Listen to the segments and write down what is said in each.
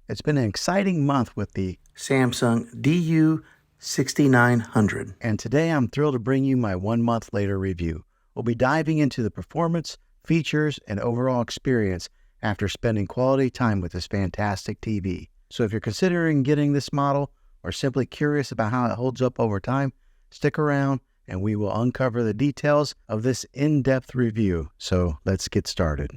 It's been an exciting month with the Samsung DU6900, and today I'm thrilled to bring you my 1 month later review. We'll be diving into the performance, features, and overall experience after spending quality time with this fantastic TV. So if you're considering getting this model or simply curious about how it holds up over time, stick around and we will uncover the details of this in-depth review. So let's get started.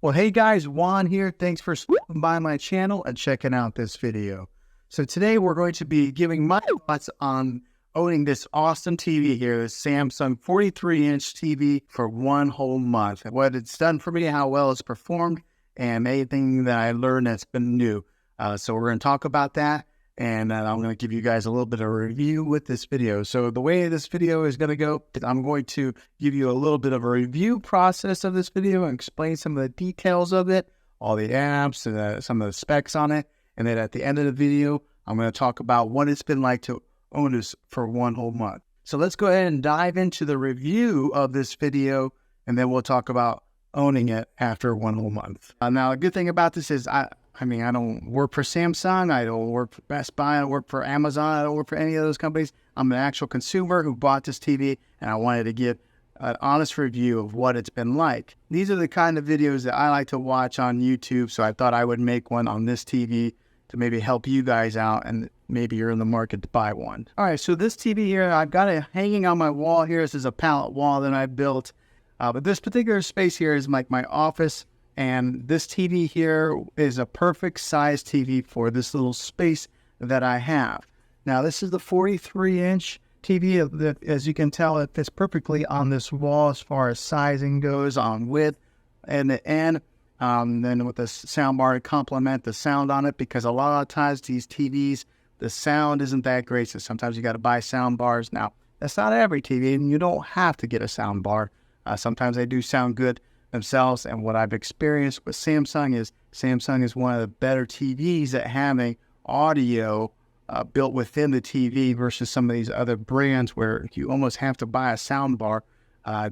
Well, hey guys, Juan here. Thanks for stopping by my channel and checking out this video. So today we're going to be giving my thoughts on owning this awesome TV here, this Samsung 43-inch TV for 1 whole month. What it's done for me, how well it's performed, and anything that I learned that's been new. So we're going to talk about that, and I'm going to give you guys a little bit of a review with this video. So the way this video is going to go, I'm going to give you a little bit of a review process of this video and explain some of the details of it, all the apps, and some of the specs on it. And then at the end of the video, I'm going to talk about what it's been like to own this for 1 whole month. So let's go ahead and dive into the review of this video, and then we'll talk about owning it after 1 whole month. Now, the good thing about this is I don't work for Samsung, I don't work for Best Buy, I don't work for Amazon, I don't work for any of those companies. I'm an actual consumer who bought this TV, and I wanted to give an honest review of what it's been like. These are the kind of videos that I like to watch on YouTube, so I thought I would make one on this TV to maybe help you guys out, and maybe you're in the market to buy one. All right, so this TV here, I've got it hanging on my wall here. This is a pallet wall that I built, but this particular space here is like my office. And this TV here is a perfect size TV for this little space that I have. Now, this is the 43-inch TV that, as you can tell, it fits perfectly on this wall as far as sizing goes, on width and the end. Then with the sound bar to complement the sound on it, because a lot of times these TVs, the sound isn't that great. So sometimes you got to buy sound bars. Now, that's not every TV, and you don't have to get a sound bar. Sometimes they do sound good themselves, and what I've experienced with Samsung is one of the better TVs at having audio built within the TV versus some of these other brands where you almost have to buy a sound bar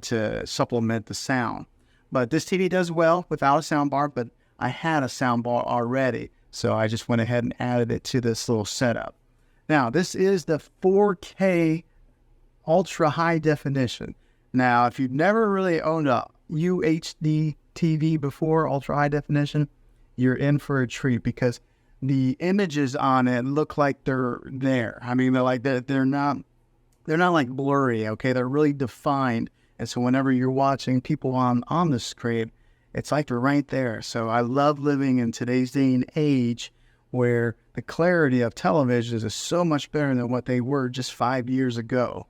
to supplement the sound. But this TV does well without a sound bar, but I had a sound bar already, so I just went ahead and added it to this little setup. Now, this is the 4K ultra high definition. Now, if you've never really owned a UHD TV before, ultra high definition, you're in for a treat, because the images on it look like they're there. I mean, they're not like blurry, okay? They're really defined. And so whenever you're watching people on the screen, it's like they're right there. So I love living in today's day and age where the clarity of televisions is so much better than what they were just 5 years ago.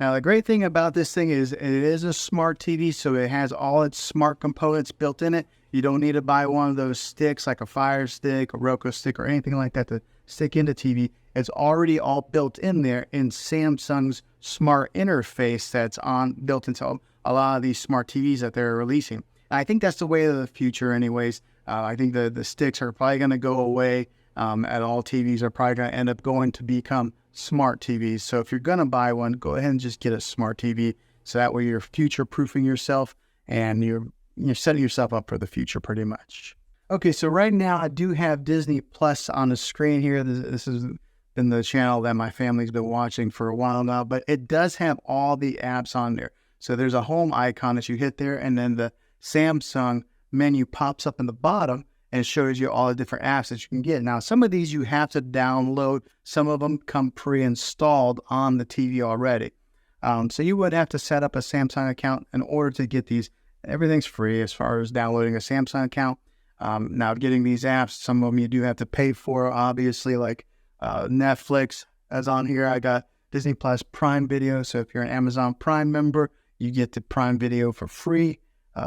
Now, the great thing about this thing is it is a smart TV, so it has all its smart components built in it. You don't need to buy one of those sticks like a Fire Stick, a Roku stick, or anything like that to stick into TV. It's already all built in there in Samsung's smart interface that's built into a lot of these smart TVs that they're releasing. And I think that's the way of the future anyways. I think the sticks are probably going to go away. And all TVs are probably going to end up going to become smart TVs. So if you're going to buy one, go ahead and just get a smart TV. So that way you're future-proofing yourself and you're setting yourself up for the future pretty much. Okay, so right now I do have Disney Plus on the screen here. This has been the channel that my family's been watching for a while now, but it does have all the apps on there. So there's a home icon that you hit there, and then the Samsung menu pops up in the bottom and shows you all the different apps that you can get. Now, some of these you have to download. Some of them come pre-installed on the TV already. So you would have to set up a Samsung account in order to get these. Everything's free as far as downloading a Samsung account. Now, getting these apps, some of them you do have to pay for, obviously, like Netflix. As on here, I got Disney Plus Prime Video. So if you're an Amazon Prime member, you get the Prime Video for free.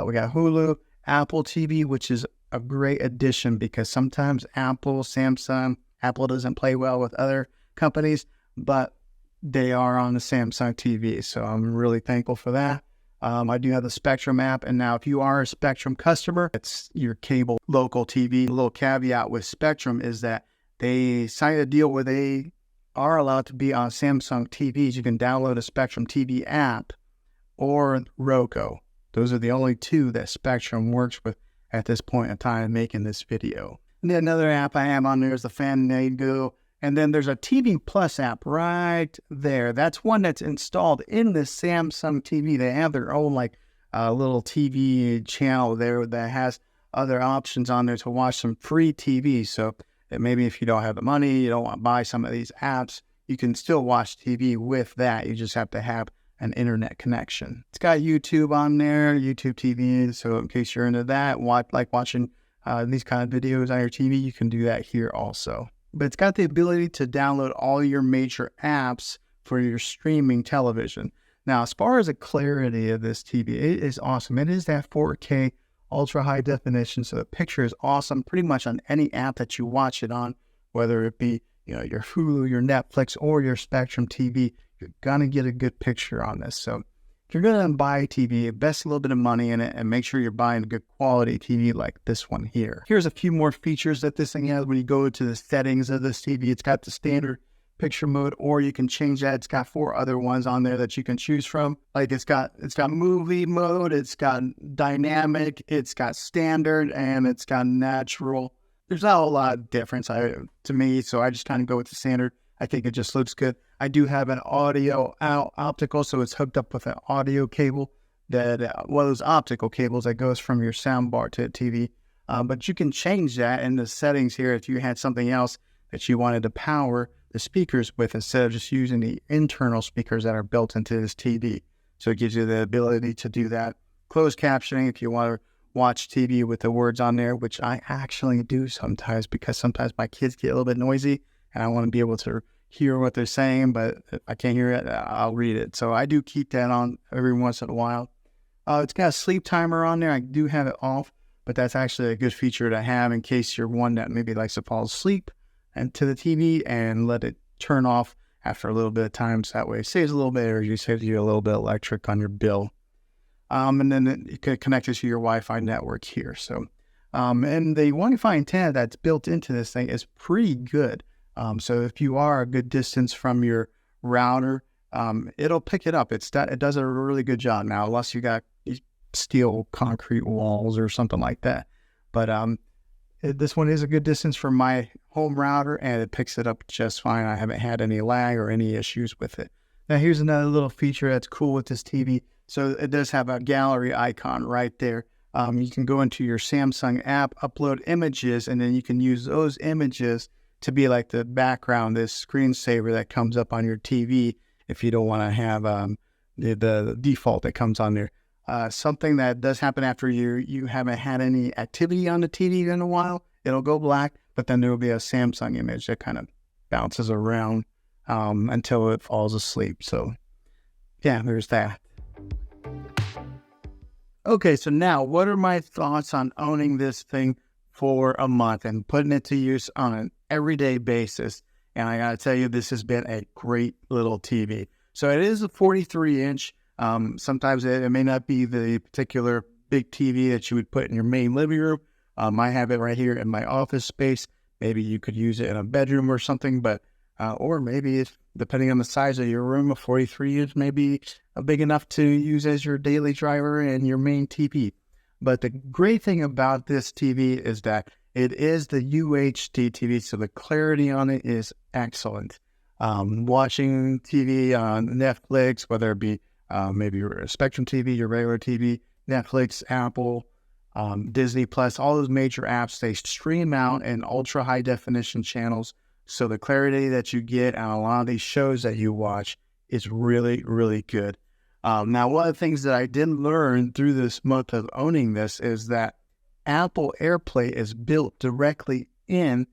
We got Hulu, Apple TV, which is a great addition, because sometimes Apple doesn't play well with other companies, but they are on the Samsung TV. So I'm really thankful for that. I do have the Spectrum app, and now if you are a Spectrum customer, it's your cable local TV. A little caveat with Spectrum is that they signed a deal where they are allowed to be on Samsung TVs. You can download a Spectrum TV app or Roku. Those are the only two that Spectrum works with at this point in time making this video. And then another app I have on there is the Fandango. And then there's a TV Plus app right there. That's one that's installed in the Samsung TV. They have their own like little TV channel there that has other options on there to watch some free TV. So that maybe if you don't have the money, you don't want to buy some of these apps, you can still watch TV with that. You just have to have an internet connection. It's got YouTube on there, YouTube TV. So in case you're into that, like watching these kind of videos on your TV, you can do that here also. But it's got the ability to download all your major apps for your streaming television. Now, as far as the clarity of this TV, it is awesome. It is that 4K ultra high definition, so the picture is awesome pretty much on any app that you watch it on, whether it be your Hulu, your Netflix, or your Spectrum TV. You're gonna get a good picture on this. So if you're gonna buy a TV, invest a little bit of money in it and make sure you're buying a good quality TV like this one here. Here's a few more features that this thing has. When you go to the settings of this TV, it's got the standard picture mode, or you can change that. It's got 4 other ones on there that you can choose from. Like it's got movie mode, it's got dynamic, it's got standard, and it's got natural. There's not a lot of difference to me, so I just kind of go with the standard. I think it just looks good. I do have an audio optical, so it's hooked up with an audio cable that, one of those optical cables that goes from your sound bar to the TV. But you can change that in the settings here if you had something else that you wanted to power the speakers with instead of just using the internal speakers that are built into this TV. So it gives you the ability to do that. Closed captioning if you want to watch TV with the words on there, which I actually do sometimes because sometimes my kids get a little bit noisy and I want to be able to hear what they're saying, but if I can't hear it, I'll read it. So I do keep that on every once in a while. It's got a sleep timer on there. I do have it off, but that's actually a good feature to have in case you're one that maybe likes to fall asleep and to the TV and let it turn off after a little bit of time. So that way it saves a little bit of energy, saves you a little bit of electric on your bill. And then you can connect it to your Wi-Fi network here. So, and the Wi-Fi antenna that's built into this thing is pretty good. So if you are a good distance from your router, it'll pick it up. It does a really good job now, unless you got steel concrete walls or something like that. But this one is a good distance from my home router, and it picks it up just fine. I haven't had any lag or any issues with it. Now here's another little feature that's cool with this TV. So it does have a gallery icon right there. You can go into your Samsung app, upload images, and then you can use those images to be like the background, this screensaver that comes up on your TV if you don't want to have the default that comes on there. Something that does happen after you haven't had any activity on the TV in a while, it'll go black, but then there will be a Samsung image that kind of bounces around until it falls asleep. So yeah, there's that. Okay, so now what are my thoughts on owning this thing for a month and putting it to use on an everyday basis? And I gotta tell you, this has been a great little TV. So it is a 43-inch. Sometimes it may not be the particular big TV that you would put in your main living room. I have it right here in my office space. Maybe you could use it in a bedroom or something, but or maybe depending on the size of your room, a 43-inch may be big enough to use as your daily driver and your main TV. But the great thing about this TV is that it is the UHD TV, so the clarity on it is excellent. Watching TV on Netflix, whether it be maybe your Spectrum TV, your regular TV, Netflix, Apple, Disney Plus, all those major apps, they stream out in ultra high definition channels. So the clarity that you get on a lot of these shows that you watch is really, really good. Now, one of the things that I did learn through this month of owning this is that Apple AirPlay is built directly into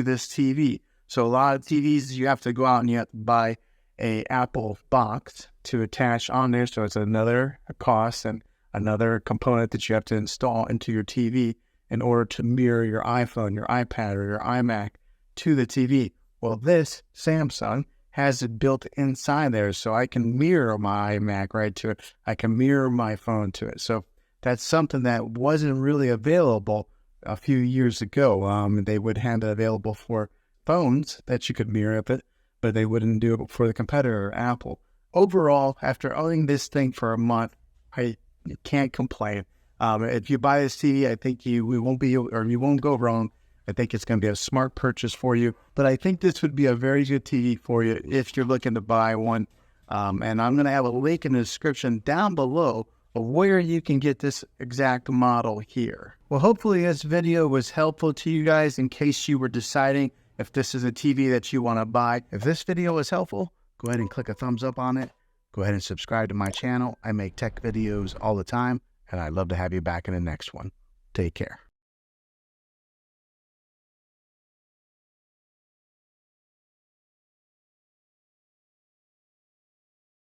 this TV. So a lot of TVs, you have to go out and you have to buy a Apple box to attach on there. So it's another cost and another component that you have to install into your TV in order to mirror your iPhone, your iPad, or your iMac to the TV. Well, this Samsung has it built inside there, so I can mirror my iMac right to it. I can mirror my phone to it. So that's something that wasn't really available a few years ago. They would have it available for phones that you could mirror it, but they wouldn't do it for the competitor, Apple. Overall, after owning this thing for a month, I You can't complain. If you buy this TV, I think you won't go wrong. I think it's going to be a smart purchase for you. But I think this would be a very good TV for you if you're looking to buy one. And I'm going to have a link in the description down below of where you can get this exact model here. Well, hopefully this video was helpful to you guys in case you were deciding if this is a TV that you want to buy. If this video was helpful, go ahead and click a thumbs up on it. Go ahead and subscribe to my channel. I make tech videos all the time, and I'd love to have you back in the next one. Take care.